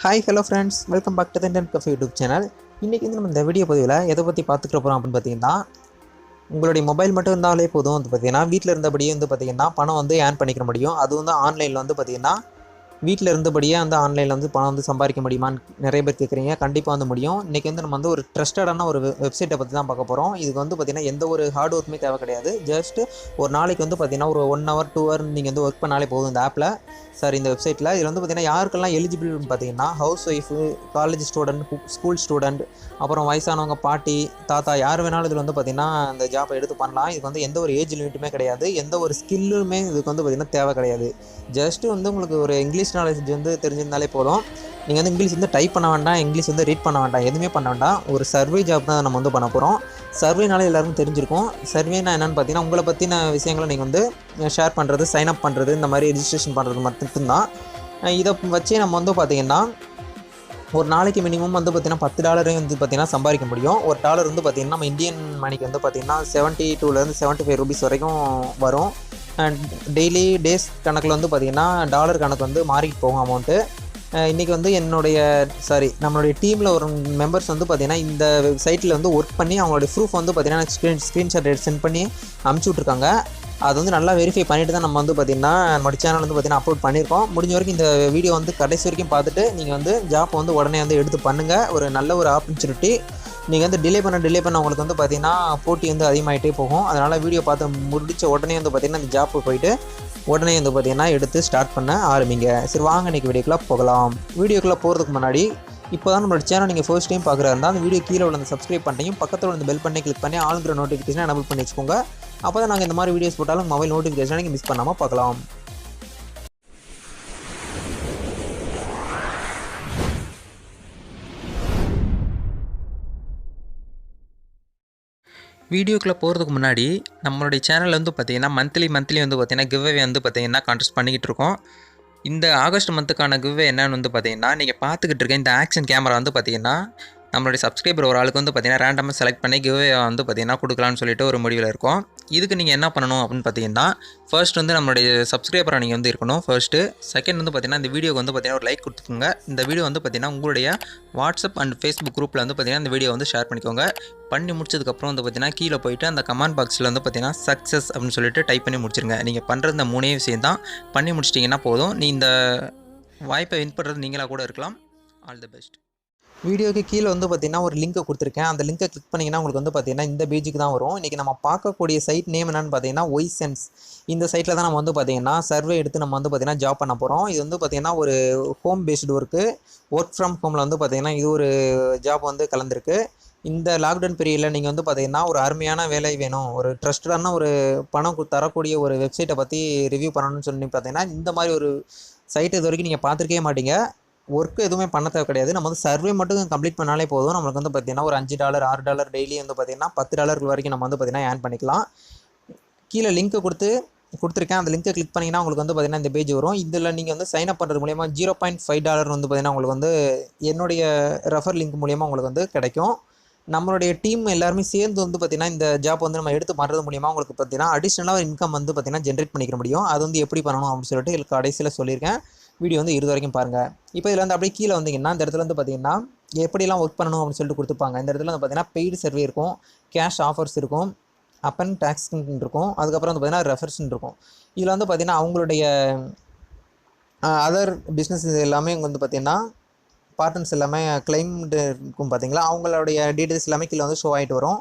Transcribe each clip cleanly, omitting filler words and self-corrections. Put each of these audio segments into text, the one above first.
Hi hello friends, welcome back to the Indian cafe YouTube channel. இன்றைக்கி வந்து நம்ம இந்த வீடியோ பதிவில் எதை பற்றி பார்த்துக்க போகிறோம் அப்படின்னு பார்த்தீங்கன்னா, உங்களுடைய மொபைல் மட்டும் இருந்தாலே போதும் வந்து பார்த்தீங்கன்னா வீட்டில் இருந்தபடியே வந்து பார்த்தீங்கன்னா பணம் வந்து ஏர்ன் பண்ணிக்க முடியும். அது வந்து ஆன்லைனில் வந்து பார்த்தீங்கன்னா வீட்டில் இருந்தபடியே வந்து ஆன்லைனில் வந்து பணம் வந்து சம்பாதிக்க முடியுமான்னு நிறைய பேர் கேட்குறீங்க. கண்டிப்பாக வந்து முடியும். இன்றைக்கி வந்து நம்ம வந்து ஒரு ட்ரஸ்டடான ஒரு வெப்சைட்டை பற்றி தான் பார்க்க போகிறோம். இதுக்கு வந்து பார்த்திங்கன்னா எந்த ஒரு ஹார்ட் ஒர்க்குமே தேவை கிடையாது. ஜஸ்ட்டு ஒரு நாளைக்கு வந்து பார்த்திங்கன்னா ஒரு 1 hour 2 hour நீங்கள் வந்து ஒர்க் பண்ணாலே போதும் இந்த ஆப்பில். சார் இந்த வெப்சைட்டில் இதில் வந்து பார்த்திங்கன்னா யாருக்கெல்லாம் எலிஜிபிள்னு பார்த்தீங்கன்னா house wife, college student, school student, அப்புறம் வயசானவங்க, பாட்டி, தாத்தா யார் வேணாலும் இதில் வந்து பார்த்திங்கன்னா இந்த ஜாப்பை எடுத்து பண்ணலாம். இதுக்கு வந்து எந்த ஒரு ஏஜ் லிமிட்டுமே கிடையாது. எந்த ஒரு ஸ்கில்லுமே இதுக்கு வந்து பார்த்திங்கன்னா தேவை கிடையாது. ஜஸ்ட்டு வந்து உங்களுக்கு ஒரு இங்கிலீஷ் நாலேஜ் வந்து தெரிஞ்சிருந்தாலே போதும். நீங்கள் வந்து இங்கிலீஷ் வந்து டைப் பண்ண வேண்டாம், இங்கிலீஷ் வந்து ரீட் பண்ண வேண்டாம், எதுவுமே பண்ண வேண்டாம். ஒரு சர்வே ஜாப் தான் நம்ம வந்து பண்ண போகிறோம். சர்வேனாலே எல்லாருக்கும் தெரிஞ்சிருக்கும். சர்வேனா என்னென்னு பார்த்தீங்கன்னா உங்களை பற்றின விஷயங்களை நீங்கள் வந்து ஷேர் பண்ணுறது, சைன் அப் பண்ணுறது, இந்த மாதிரி ரிஜிஸ்ட்ரேஷன் பண்ணுறது மட்டும்தான். இதை வச்சு நம்ம வந்து பார்த்திங்கன்னா ஒரு நாளைக்கு மினிமம் வந்து பார்த்திங்கன்னா $10 வந்து பார்த்திங்கன்னா சம்பாதிக்க முடியும். ஒரு டாலர் வந்து பார்த்திங்கன்னா நம்ம இந்தியன் மணிக்கு வந்து பார்த்திங்கன்னா 72லேருந்து 75 ரூபீஸ் வரைக்கும் வரும். டெய்லி டேஸ் கணக்கில் வந்து பார்த்திங்கன்னா டாலர் கணக்கு வந்து மாறிட்டு போகும் அமௌண்ட்டு. இன்றைக்கி வந்து நம்மளுடைய டீமில் ஒரு மெம்பர்ஸ் வந்து பார்த்திங்கன்னா இந்த சைட்டில் வந்து ஒர்க் பண்ணி அவங்களுடைய ப்ரூஃப் வந்து பார்த்திங்கன்னா ஸ்க்ரீன்ஷாட் சென்ட் பண்ணி அமுச்சு விட்ருக்காங்க. அது வந்து நல்லா வெரிஃபை பண்ணிவிட்டு தான் நம்ம வந்து பார்த்திங்கன்னா நம்மளோட சேனல் வந்து பார்த்திங்கன்னா அப்லோட் பண்ணியிருக்கோம். முடிஞ்ச வரைக்கும் இந்த வீடியோ வந்து கடைசி வரைக்கும் பார்த்துட்டு நீங்கள் வந்து ஜாப் வந்து உடனே வந்து எடுத்து பண்ணுங்கள். ஒரு நல்ல ஒரு ஆப்பர்ச்சுனிட்டி. நீங்கள் வந்து டிலே பண்ண உங்களுக்கு வந்து பார்த்திங்கன்னா போட்டி வந்து அதிகமாகிட்டே போகும். அதனால் வீடியோ பார்த்து முடிச்ச உடனே வந்து பார்த்திங்கன்னா இந்த ஜாப்பு போயிட்டு உடனே வந்து பார்த்திங்கன்னா எடுத்து ஸ்டார்ட் பண்ண ஆரம்பிங்க. சரி, வாங்க இன்றைக்கி வீடியோக்குள்ளே போகலாம். வீடியோக்குள்ளே போகிறதுக்கு முன்னாடி இப்போ தான் நம்மளோட சேனல் நீங்கள் ஃபர்ஸ்ட் டைம் பார்க்குறா இருந்தால் அந்த வீடியோ கீழே உள்ள சப்ஸ்கிரைப் பண்ணியும் பக்கத்தில் உள்ள பெல் பண்ணி கிளிக் பண்ணி ஆளுங்கிற நோட்டிஃபிகேஷனை எனபிள் பண்ணி வச்சுக்கோங்க. அப்போ தான் நாங்கள் இந்த மாதிரி வீடியோஸ் போட்டாலும் மொபைல் நோட்டிஃபிகேஷனை நீங்கள் மிஸ் பண்ணாமல் பார்க்கலாம். வீடியோக்குள்ளே போகிறதுக்கு முன்னாடி நம்மளுடைய சேனலில் வந்து பார்த்திங்கன்னா மந்த்லி வந்து பார்த்திங்கன்னா கிவ்அவே வந்து பார்த்திங்கன்னா கான்டெஸ்ட் பண்ணிக்கிட்டு இருக்கோம். இந்த ஆகஸ்ட் மந்த்துக்கான கிவ்அவே என்னன்னு வந்து பார்த்திங்கன்னா நீங்கள் பார்த்துக்கிட்டு இருக்க இந்த ஆக்ஷன் கேமரா வந்து பார்த்திங்கன்னா நம்மளுடைய சப்ஸ்கிரைபர் ஒரு ஆளுக்கு வந்து பார்த்திங்கன்னா ரேண்டமாக செலக்ட் பண்ணி கிவ்அவே வந்து பார்த்திங்கன்னா கொடுக்கலான்னு சொல்லிட்டு ஒரு முடிவில் இருக்கும். இதுக்கு நீங்கள் என்ன பண்ணணும் அப்படின்னு பார்த்தீங்கன்னா ஃபர்ஸ்ட் வந்து நம்மளுடைய சப்ஸ்கிரைபராக நீங்கள் வந்து இருக்கணும் ஃபர்ஸ்ட்டு. செகண்ட் வந்து பார்த்திங்கன்னா இந்த வீடியோக்கு வந்து பார்த்திங்கன்னா ஒரு லைக் கொடுத்துக்கோங்க. இந்த வீடியோ வந்து பார்த்திங்கன்னா உங்களுடைய வாட்ஸ்அப் அண்ட் ஃபேஸ்புக் குரூப்பில் வந்து பார்த்திங்கன்னா இந்த வீடியோ வந்து ஷேர் பண்ணிக்கோங்க. பண்ணி முடிச்சதுக்கப்புறம் வந்து பார்த்திங்கன்னா கீழே போய்ட்டு அந்த கமெண்ட் பாக்ஸில் வந்து பார்த்திங்கன்னா சக்ஸஸ் அப்படின்னு சொல்லிட்டு டைப் பண்ணி முடிச்சிருங்க. நீங்கள் பண்ணுறது இந்த 3 விஷயம் தான். பண்ணி முடிச்சிட்டிங்கன்னா போதும். நீ இந்த வாய்ப்பை வின் பண்ணுறது நீங்களாக கூட இருக்கலாம். All the best. வீடியோக்கு கீழே வந்து பார்த்திங்கன்னா ஒரு லிங்க்கை கொடுத்துருக்கேன். அந்த லிங்க்கை கிளிக் பண்ணிங்கன்னா உங்களுக்கு வந்து பார்த்திங்கன்னா இந்த பேஜுக்கு தான் வரும். இன்றைக்கி நம்ம பார்க்கக்கூடிய சைட் நேம் என்னென்னு பார்த்தீங்கன்னா ஒய்சென்ஸ். இந்த சைட்டில் தான் நம்ம வந்து பார்த்திங்கன்னா சர்வே எடுத்து நம்ம வந்து பார்த்திங்கன்னா ஜாப் பண்ண போகிறோம். இது வந்து பார்த்திங்கன்னா ஒரு ஹோம் பேஸ்டு ஒர்க் ஃப்ரம் ஹோமில் வந்து பார்த்திங்கன்னா இது ஒரு ஜாப் வந்து கலந்துருக்கு. இந்த லாக்டவுன் பீரியடில் நீங்கள் வந்து பார்த்திங்கன்னா ஒரு அருமையான வேலை வேணும், ஒரு ட்ரஸ்டடான ஒரு பணம் தரக்கூடிய ஒரு வெப்சைட்டை பற்றி ரிவ்யூ பண்ணணும்னு சொல்லி பார்த்திங்கன்னா இந்த மாதிரி ஒரு சைட் இது வரைக்கும் நீங்கள் பார்த்துருக்கவே மாட்டீங்க. ஒர்க்கு எதுவுமே பண்ண தேவை கிடையாது. நம்ம வந்து சர்வே மட்டும் கம்ப்ளீட் பண்ணாலே போதும். நம்மளுக்கு வந்து பார்த்திங்கன்னா ஒரு $5 $6 டெய்லி வந்து பார்த்திங்கன்னா $10 வரைக்கும் நம்ம வந்து பார்த்திங்கன்னா ஏர்ன் பண்ணிக்கலாம். கீழே லிங்க்கை கொடுத்துருக்கேன். அந்த லிங்க்கை கிளிக் பண்ணிங்கன்னா உங்களுக்கு வந்து பார்த்திங்கன்னா இந்த பேஜ் வரும். இதில் நீங்கள் வந்து சைன் அப் பண்ணுறது மூலிமா $0.5 வந்து பார்த்திங்கன்னா உங்களுக்கு வந்து என்னுடைய ரெஃபர் லிங்க் மூலிமா உங்களுக்கு வந்து கிடைக்கும். நம்மளுடைய டீம் எல்லாருமே சேர்ந்து வந்து பார்த்திங்கன்னா இந்த ஜாப் வந்து நம்ம எடுத்து பண்ணுறது மூலிமா உங்களுக்கு பார்த்திங்கன்னா அடிஷ்னலாக இன்கம் வந்து பார்த்திங்கன்னா ஜென்ரேட் பண்ணிக்க முடியும். அது வந்து எப்படி பண்ணணும் அப்படின்னு சொல்லிட்டு இதுக்கு கடைசியில் சொல்லியிருக்கேன். வீடியோ வந்து இறுதி வரைக்கும் பாருங்கள். இப்போ இதில் வந்து அப்படியே கீழே வந்தீங்கன்னா இந்த இடத்துல வந்து பார்த்திங்கன்னா எப்படிலாம் ஒர்க் பண்ணணும் அப்படின்னு சொல்லிட்டு கொடுத்துருப்பாங்க. இந்த இடத்துல வந்து பார்த்திங்கன்னா பெய்டு சர்வே இருக்கும், கேஷ் ஆஃபர்ஸ் இருக்கும், அப் அண்ட் டேக்ஸ்ன்னு இருக்கும், அதுக்கப்புறம் வந்து பார்த்திங்கன்னா ரெஃபர்ஸ்ன்னு இருக்கும். இதில் வந்து பார்த்திங்கன்னா அவங்களுடைய அதர் பிஸ்னஸ் எல்லாமே இங்கே வந்து பார்த்திங்கன்னா பார்ட்னர்ஸ் எல்லாமே கிளைம்டு இருக்கும் பார்த்திங்களா, அவங்களுடைய டீட்டெயில்ஸ் எல்லாமே கீழே வந்து ஷோ ஆகிட்டு வரும்.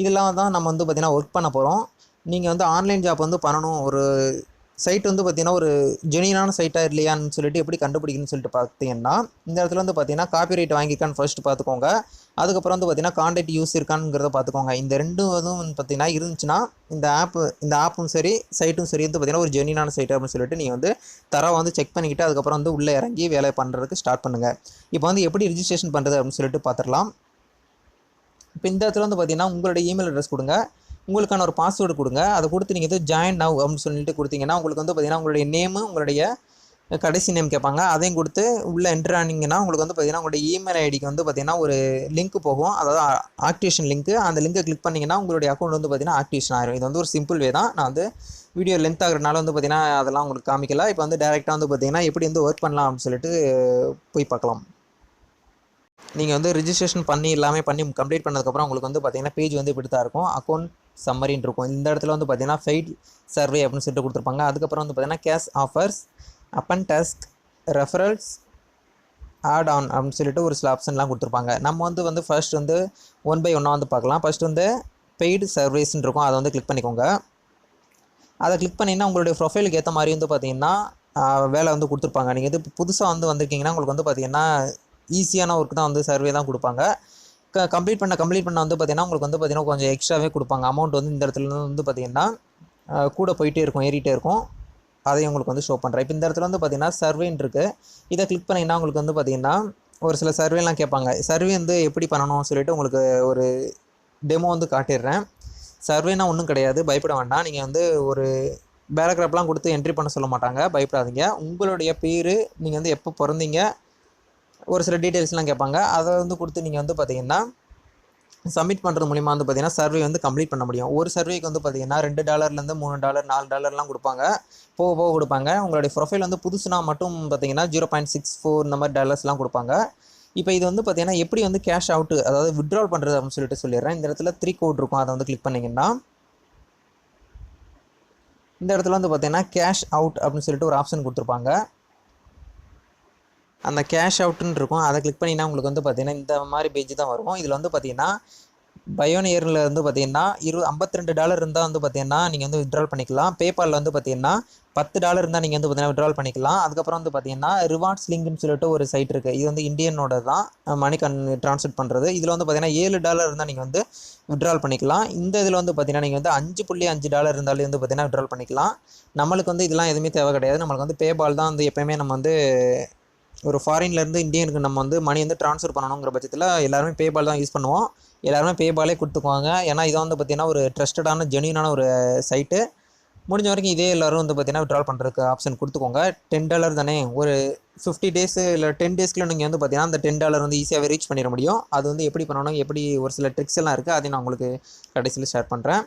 இதெல்லாம் தான் நம்ம வந்து பார்த்திங்கன்னா ஒர்க் பண்ண போகிறோம். நீங்கள் வந்து ஆன்லைன் ஜாப் வந்து பண்ணணும், ஒரு சைட் வந்து பார்த்திங்கன்னா ஒரு ஜெனியூனான சைட்டாக இல்லையான்னு சொல்லிட்டு எப்படி கண்டுபிடிக்கணும்னு சொல்லிட்டு பார்த்தீங்கன்னா இந்த இடத்துல வந்து பார்த்திங்கன்னா காப்பிரைட் வாங்கியிருக்கான்னு ஃபர்ஸ்ட்டு பார்த்துக்கோங்க. அதுக்கப்புறம் வந்து பார்த்திங்கன்னா கான்டாக்ட் யூஸ் இருக்கானுங்கிறத பார்த்துக்கோங்க. இந்த ரெண்டும் வந்து பார்த்திங்கன்னா இருந்துச்சுன்னா இந்த ஆப்பும் சரி சைட்டும் சரி வந்து பார்த்திங்கன்னா ஒரு ஜெனியூனான சைட் அப்படின்னு சொல்லிட்டு நீங்கள் வந்து தரவை வந்து செக் பண்ணிக்கிட்டு அதுக்கப்புறம் வந்து உள்ளே இறங்கி வேலை பண்ணுறதுக்கு ஸ்டார்ட் பண்ணுங்கள். இப்போ வந்து எப்படி ரிஜிஸ்ட்ரேஷன் பண்ணுறது அப்படின்னு சொல்லிட்டு பார்த்துடலாம். இப்போ இந்த இடத்துல வந்து பார்த்திங்கன்னா உங்களுடைய இமெயில் அட்ரஸ் கொடுங்க, உங்களுக்கான ஒரு பாஸ்வேர்டு கொடுங்க. அதை கொடுத்து நீங்கள் எதுவும் ஜாயின் நவ் அப்படின்னு சொல்லிட்டு கொடுத்தீங்கன்னா உங்களுக்கு வந்து பார்த்திங்கன்னா உங்களுடைய நேமு, உங்களுடைய கடைசி நேம் கேட்பாங்க. அதையும் கொடுத்து உள்ளே என்ட்ரு ஆனீங்கன்னா உங்களுக்கு வந்து பார்த்திங்கன்னா உங்களுடைய இமெயில் ஐடிக்கு வந்து பார்த்திங்கன்னா ஒரு லிங்க் போகும், அதாவது ஆக்டிவேஷன் லிங்க்கு. அந்த லிங்கை கிளிக் பண்ணிங்கன்னா உங்களுடைய அக்கௌண்ட் வந்து பார்த்திங்கன்னா ஆக்டிவேஷன் ஆகிடும். இது வந்து ஒரு சிம்பிள் வே தான். நான் வந்து வீடியோ லென்த் ஆகிறதுனால வந்து பார்த்திங்கன்னா அதெல்லாம் உங்களுக்கு காமிக்கல. இப்போ வந்து டேரெக்டாக வந்து பார்த்திங்கன்னா எப்படி வந்து ஒர்க் பண்ணலாம் அப்படின்னு சொல்லிட்டு போய் பார்க்கலாம். நீங்கள் வந்து ரிஜிஸ்ட்ரேஷன் பண்ணி எல்லாமே பண்ணி கம்ப்ளீட் பண்ணதுக்கப்புறம் உங்களுக்கு வந்து பார்த்தீங்கன்னா பேஜ் வந்து இப்படி தான் இருக்கும். அக்கௌண்ட் சம்மரின்னு இருக்கும். இந்த இடத்துல வந்து பார்த்தீங்கன்னா ஃபெய்ட் சர்வே அப்படின்னு சொல்லிட்டு கொடுத்துருப்பாங்க. அதுக்கப்புறம் வந்து பார்த்தீங்கன்னா கேஷ் ஆஃபர்ஸ், அப்பன் டாஸ்க், ரெஃபரல்ஸ், ஆட் ஆன் அப்படின்னு சொல்லிட்டு ஒரு சில ஆப்ஷன்லாம் கொடுத்துருப்பாங்க. நம்ம வந்து ஃபர்ஸ்ட் வந்து 1 by 1 வந்து பார்க்கலாம். ஃபர்ஸ்ட் வந்து பெய்டு சர்வீஸ்ன்னு இருக்கும். அதை வந்து கிளிக் பண்ணிக்கோங்க. அதை கிளிக் பண்ணிங்கன்னா உங்களுடைய ப்ரொஃபைலுக்கு ஏற்ற மாதிரி வந்து பார்த்தீங்கன்னா வேலை வந்து கொடுத்துருப்பாங்க. நீங்கள் இது புதுசாக வந்து வந்திருக்கீங்கன்னா உங்களுக்கு வந்து பார்த்தீங்கன்னா ஈஸியான ஒர்க் தான் வந்து சர்வே தான் கொடுப்பாங்க. கம்ப்ளீட் பண்ண வந்து பார்த்தீங்கன்னா உங்களுக்கு வந்து பார்த்தீங்கன்னா கொஞ்சம் எக்ஸ்ட்ராவே கொடுப்பாங்க. அமௌண்ட் வந்து இந்த இடத்துல வந்து பார்த்தீங்கன்னா கூட போயிட்டே இருக்கும், ஏறிட்டே இருக்கும். அதையும் உங்களுக்கு வந்து ஷோ பண்ணுறேன். இப்போ இந்த இடத்துல வந்து பார்த்தீங்கன்னா சர்வேன்னு இருக்குது. இதை கிளிக் பண்ணிங்கன்னா உங்களுக்கு வந்து பார்த்தீங்கன்னா ஒரு சில சர்வேலாம் கேட்பாங்க. சர்வே வந்து எப்படி பண்ணணும்னு சொல்லிட்டு உங்களுக்கு ஒரு டெமோ வந்து காட்டிடுறேன். சர்வேனா ஒன்றும் கிடையாது, பயப்பட வேண்டாம். நீங்கள் வந்து ஒரு பேராகிராஃப்லாம் கொடுத்து என்ட்ரி பண்ண சொல்ல மாட்டாங்க, பயப்படாதீங்க. உங்களுடைய பேர், நீங்கள் வந்து எப்போ பிறந்தீங்க, ஒரு சில டீட்டெயில்ஸ்லாம் கேட்பாங்க. அதை வந்து கொடுத்து நீங்கள் வந்து பார்த்தீங்கன்னா சப்மிட் பண்ணுறது மூலிமா வந்து பார்த்தீங்கன்னா சர்வே வந்து கம்ப்ளீட் பண்ண முடியும். ஒரு சர்வேக்கு வந்து பார்த்தீங்கன்னா $2 $3 $4 கொடுப்பாங்க, போக போக கொடுப்பாங்க. உங்களுடைய ப்ரொஃபைல் வந்து புதுசுனா மட்டும் பார்த்தீங்கன்னா 0.64 இந்த மாதிரி டாலர்ஸ்லாம் கொடுப்பாங்க. இப்போ இது வந்து பார்த்தீங்கன்னா எப்படி வந்து கேஷ் அவுட்டு, அதாவது வித்ட்ரால் பண்ணுறது அப்படின்னு சொல்லிட்டு சொல்லிடுறேன். இந்த இடத்துல 3 கோட் இருக்கும். அதை வந்து கிளிக் பண்ணிங்கன்னா இந்த இடத்துல வந்து பார்த்தீங்கன்னா கேஷ் அவுட் அப்படின்னு சொல்லிட்டு ஒரு ஆப்ஷன் கொடுத்துருப்பாங்க. அந்த கேஷ் அவுட்டுன்னு இருக்கும். அதை கிளிக் பண்ணிங்கன்னா உங்களுக்கு வந்து பார்த்தீங்கன்னா இந்த மாதிரி பேஜ் தான் வரும். இதில் வந்து பார்த்தீங்கன்னா பயோனியரில் வந்து பார்த்தீங்கன்னா $52 இருந்தால் வந்து பார்த்தீங்கன்னா நீங்கள் வந்து வித்ட்ரால் பண்ணிக்கலாம். பேபாலில் வந்து பார்த்தீங்கன்னா $10 இருந்தால் நீங்கள் வந்து பார்த்தீங்கன்னா வித்ட்ரால் பண்ணிக்கலாம். அதுக்கப்புறம் வந்து பார்த்தீங்கன்னா ரிவார்ட்ஸ் லிங்க்னு சொல்லிட்டு ஒரு சைட் இருக்குது. இது வந்து இந்தியனோட தான் மணி ட்ரான்ஸ்ஃபர் பண்ணுறது. இதில் வந்து பார்த்தீங்கன்னா $7 இருந்தால் நீங்கள் வந்து வித்ட்ரால் பண்ணிக்கலாம். இந்த இதில் வந்து பார்த்தீங்கன்னா நீங்கள் வந்து $5.5 இருந்தாலே வந்து பார்த்தீங்கன்னா வித்ட்ரால் பண்ணிக்கலாம். நம்மளுக்கு வந்து இதெல்லாம் எதுவுமே தேவை கிடையாது. நம்மளுக்கு வந்து பேபால் தான் வந்து எப்போயுமே நம்ம வந்து ஒரு ஃபாரின்லேருந்து இந்தியனுக்கு நம்ம வந்து மணி வந்து ட்ரான்ஸ்ஃபர் பண்ணணுங்கிற பட்சத்தில் எல்லாருமே பேபால் தான் யூஸ் பண்ணுவோம். எல்லாருமே பேபாலே கொடுத்துக்குவாங்க. ஏன்னா இதை வந்து பார்த்திங்கன்னா ஒரு ட்ரஸ்டடான ஜென்யூனான ஒரு சைட்டு. முடிஞ்ச வரைக்கும் இதே எல்லோரும் வந்து பார்த்திங்கன்னா விட்ரால் பண்ணுறதுக்கு ஆப்ஷன் கொடுத்துக்கோங்க. $10 தானே, ஒரு 50 டேஸ் இல்லை 10 டேஸ்க்குள்ள நீங்கள் வந்து பார்த்திங்கன்னா அந்த $10 வந்து ஈஸியாகவே ரீச் பண்ணிட முடியும். அது வந்து எப்படி பண்ணணும், எப்படி ஒரு சில ட்ரிக்ஸ் எல்லாம் இருக்குது, அதை நான் உங்களுக்கு கடைசியில் ஷேர் பண்ணுறேன்.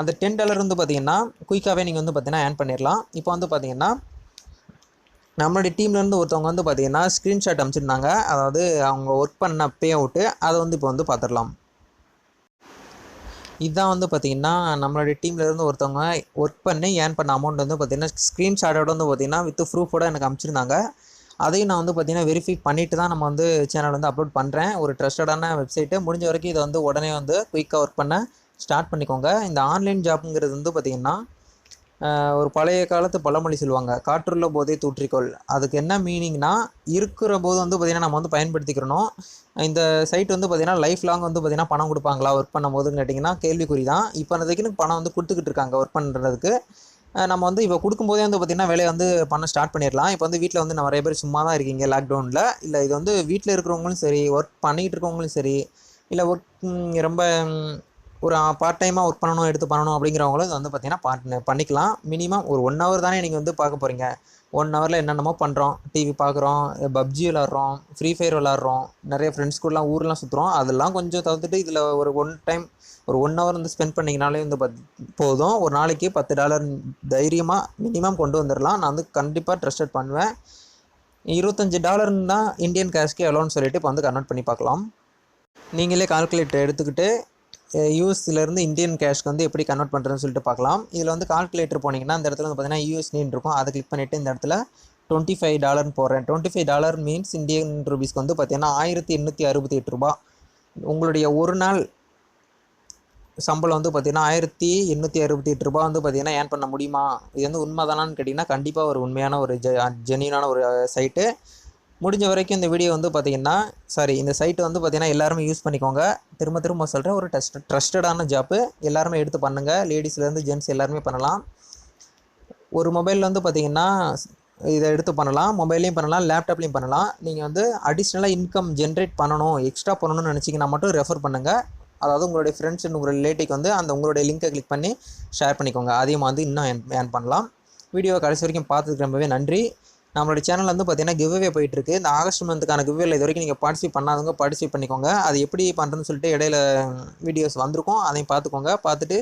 அந்த $10 வந்து பார்த்திங்கன்னா குயிக்காகவே நீங்கள் வந்து பார்த்திங்கன்னா ஏர்ன் பண்ணிடலாம். இப்போ வந்து பார்த்திங்கன்னா நம்மளுடைய டீம்லேருந்து ஒருத்தவங்க வந்து பார்த்தீங்கன்னா ஸ்க்ரீன்ஷாட் அனுப்பிச்சிருந்தாங்க. அதாவது அவங்க ஒர்க் பண்ண பே அவுட்டு, அதை வந்து இப்போ வந்து பார்த்துடலாம். இதுதான் வந்து பார்த்திங்கன்னா நம்மளுடைய டீம்லேருந்து ஒருத்தவங்க ஒர்க் பண்ணி ஏர்ன் பண்ண அமௌண்ட் வந்து பார்த்திங்கன்னா ஸ்க்ரீன்ஷாட்டோட வந்து பார்த்திங்கன்னா வித் ப்ரூஃபோட எனக்கு அனுப்பிச்சிருந்தாங்க. அதையும் நான் வந்து பார்த்திங்கன்னா வெரிஃபை பண்ணிவிட்டு தான் நம்ம வந்து சேனல் வந்து அப்லோட் பண்ணுறேன். ஒரு ட்ரஸ்டடான வெப்சைட்டு. முடிஞ்ச வரைக்கும் இதை வந்து உடனே வந்து குயிக்காக ஒர்க் பண்ண ஸ்டார்ட் பண்ணிக்கோங்க. இந்த ஆன்லைன் ஜாப்புங்கிறது வந்து பார்த்திங்கன்னா ஒரு பழைய காலத்து பழமொழி சொல்லுவாங்க, காற்றுள்ள போதே தூற்றிக்கொள். அதுக்கு என்ன மீனிங்னா, இருக்கிற போது வந்து பார்த்திங்கன்னா நம்ம வந்து பயன்படுத்திக்கிறணும். இந்த சைட் வந்து பார்த்திங்கன்னா லைஃப் லாங் வந்து பார்த்திங்கன்னா பணம் கொடுப்பாங்களா ஒர்க் பண்ணும்போதுன்னு கேட்டிங்கன்னா கேள்விக்குறி தான். இப்போ அதுக்குன்னு பணம் வந்து கொடுத்துக்கிட்டு இருக்காங்க ஒர்க் பண்ணுறதுக்கு. நம்ம வந்து இப்போ கொடுக்கும்போதே வந்து பார்த்திங்கன்னா வேலையை வந்து பண்ண ஸ்டார்ட் பண்ணிடலாம். இப்போ வந்து வீட்டில் வந்து நிறைய பேர் சும்மா தான் இருக்கீங்க லாக்டவுனில். இல்லை இது வந்து வீட்டில் இருக்கிறவங்களும் சரி, ஒர்க் பண்ணிக்கிட்டு இருக்கவங்களும் சரி, இல்லை ஒர்க் ரொம்ப ஒரு பார்ட் டைமாக ஒர்க் பண்ணணும் அப்படிங்கிறவங்களும் இது வந்து பார்த்திங்கன்னா பண்ணிக்கலாம். மினிமம் ஒரு 1 ஹவர் தானே நீங்கள் வந்து பார்க்க போகிறீங்க. 1 ஹவரில் என்னென்னமோ பண்ணுறோம், டிவி பார்க்குறோம், பப்ஜி விளாட்றோம், ஃப்ரீ ஃபயர் விளாட்றோம், நிறைய ஃப்ரெண்ட்ஸ் கூடலாம் ஊர்லாம் சுற்றுறோம். அதெல்லாம் கொஞ்சம் தவிர்த்துட்டு இதில் ஒரு ஒரு 1 ஹவர் வந்து ஸ்பெண்ட் பண்ணிங்கனாலே வந்து போதும். ஒரு நாளைக்கு $10 தைரியமாக மினிமம் கொண்டு வந்துடலாம். நான் வந்து கண்டிப்பாக ட்ரஸ்டட் பண்ணுவேன். $25 தான் இந்தியன் கேஷ்க்கு எவ்வளோன்னு சொல்லிட்டு இப்போ வந்து கன்வெர்ட் பண்ணி பார்க்கலாம். நீங்களே கால்குலேட்டர் எடுத்துக்கிட்டு யூஎஸ்லேருந்து இந்தியன் கேஷ்க்கு வந்து எப்படி கன்வெர்ட் பண்ணுறதுன்னு சொல்லிட்டு பார்க்கலாம். இதில் வந்து கால்குலேட்டர் போனீங்கன்னா அந்த இடத்துல வந்து பார்த்தீங்கன்னா யூஎஸ்டின்னு இருக்கும். அதை கிளிக் பண்ணிவிட்டு இந்த இடத்துல $25 போடுறேன். $25 மீன்ஸ் இந்தியன் ருபீஸ்க்கு வந்து பார்த்தீங்கன்னா $1868. உங்களுடைய ஒரு நாள் சம்பளம் வந்து பார்த்தீங்கன்னா $1868 வந்து பார்த்தீங்கன்னா ஏர்ன் பண்ண முடியுமா? இது வந்து உண்மை தானான்னு கேட்டிங்கன்னா கண்டிப்பாக ஒரு உண்மையான ஒரு ஜென்யூனான ஒரு சைட்டு. முடிஞ்ச வரைக்கும் இந்த வீடியோ வந்து பார்த்திங்கன்னா இந்த சைட்டு வந்து பார்த்திங்கன்னா எல்லாருமே யூஸ் பண்ணிக்கோங்க. திரும்ப சொல்கிறேன், ஒரு ட்ரஸ்டடான ஜாப்பு. எல்லாருமே எடுத்து பண்ணுங்கள். லேடிஸ்லேருந்து ஜென்ட்ஸ் எல்லாருமே பண்ணலாம். ஒரு மொபைலில் வந்து பார்த்திங்கன்னா இதை எடுத்து பண்ணலாம், மொபைல்லையும் பண்ணலாம், லேப்டாப்லேயும் பண்ணலாம். நீங்கள் வந்து அடிஷ்னலாக இன்கம் ஜென்ரேட் பண்ணணும், எக்ஸ்ட்ரா பண்ணணும்னு நினச்சிங்கன்னா மட்டும் ரெஃபர் பண்ணுங்கள். அதாவது உங்களுடைய ஃப்ரெண்ட்ஸ் உங்களுடைய ரிலேட்டிவ்க்கு வந்து உங்களுடைய லிங்கை கிளிக் பண்ணி ஷேர் பண்ணிக்கோங்க. அதையும் வந்து இன்னும் ஏர்ன் பண்ணலாம். வீடியோவை கடைசி வரைக்கும் பார்த்ததுக்கு ரொம்பவே நன்றி. நம்மளோட சேனல் வந்து பார்த்திங்கன்னா கிவ்அவே போயிட்டுருக்கு. இந்த ஆகஸ்ட் மந்த்துக்கான கிவ்அவேல இது வரைக்கும் நீங்கள் பார்ட்டிசிபேட் பண்ணாதவங்க பார்ட்டிசிபேட் பண்ணிக்கோங்க. அது எப்படி பண்ணுறதுன்னு சொல்லிட்டு இடையில வீடியோஸ் வந்திருக்கும், அதையும் பார்த்துக்கோங்க. பார்த்துட்டு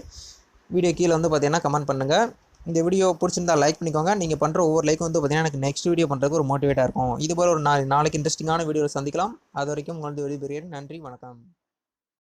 வீடியோ கீழே வந்து பார்த்திங்கன்னா கமெண்ட் பண்ணுங்கள். இந்த வீடியோ பிடிச்சிருந்தா லைக் பண்ணிக்கோங்க. நீங்கள் பண்ணுற ஒவ்வொரு லைக் வந்து பார்த்தீங்கன்னா எனக்கு நெக்ஸ்ட் வீடியோ பண்ணுறதுக்கு ஒரு மோட்டிவேட்டாக இருக்கும். இது போல் ஒரு நாளைக்கு இன்ட்ரெஸ்டிங்கான வீடியோவில் சந்திக்கலாம். அது வரைக்கும் உங்களது விடைபெறுகிறேன். நன்றி, வணக்கம்.